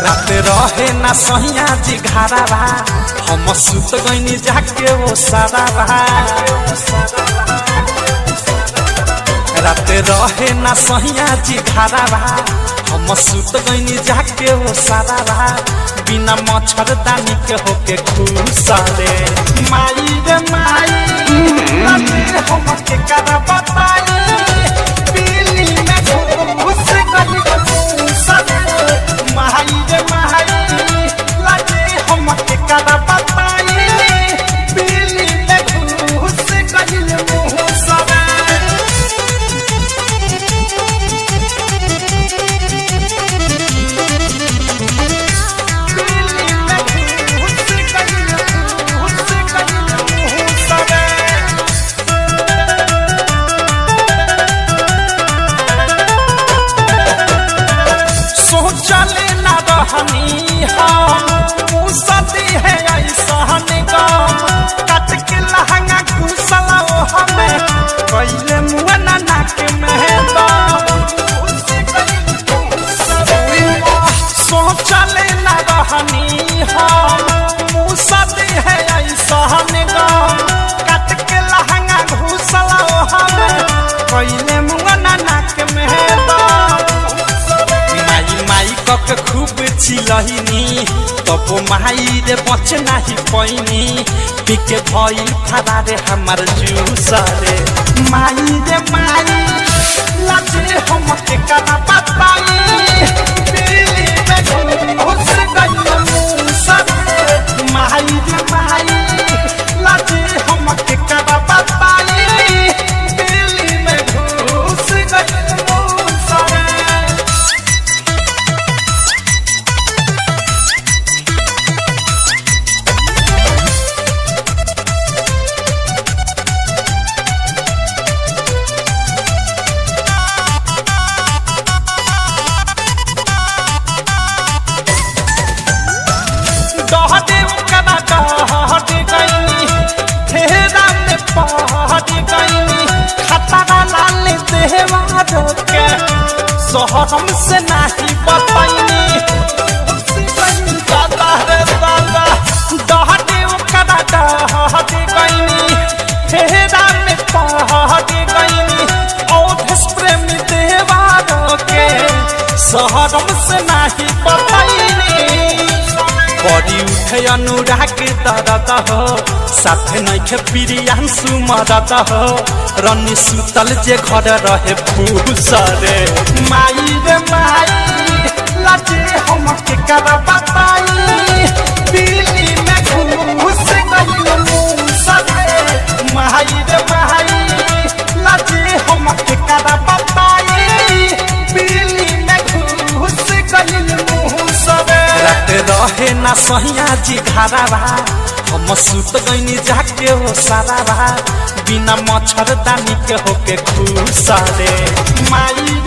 रात रहे ना सहिया जी घारावा हम सुत गईनी जाके वो सारावा। रात रहे ना सहिया जी घारावा हम सुत गईनी जाके वो सारावा। बिना मच्छरदानी के होके खुश रे माई रे माई हम के करा बताई पीली में घुस गई खुश रे माई रे माई लाजे हम के करा बताई पीली में घुस गई मुँह सरे। चले ना रहनी हम सती है ऐसा निगम कट के लहंगा घुसला हमें पहले मुँह ना नाक में चले ना रहनी हम सती है ऐसा निगम कट के लहंगा घुसला हमें पहले मुँह ना नाक में माई कक खूब चिलहिनी तब माई रे बच नाही पैनी पिके भई फरारे हमार जूस रे माई रे माई लाजे हम के करा बताई पीली में घुस गई मुँह रे माई रे माई लाजे हम के करा बताई पीली में घुस गई मुँह रे। हम से नहीं बताइनी दादा रे दादा दहटे ओकरा दहटे गईनी फेरा में पहटे गईनी औधस प्रेम देवार के शहरम से नहीं बताइनी बड़ी उठे अनुराग दर्द हो साथे नइखे प्रियांशु मरद हो रनी सुतल जे घर रहे फूस रे माई रे माई लाजे हम के करा बताई पीली में घुस गई मुँह रे माई रे माई लाजे हम के करा बताई पीली में घुस गई मुँह रे। रात रहे ना सहिया जी घारावा हम सुत गईनी जाके वो सारावा बिना मच्छरदानी के होके खुश रे माई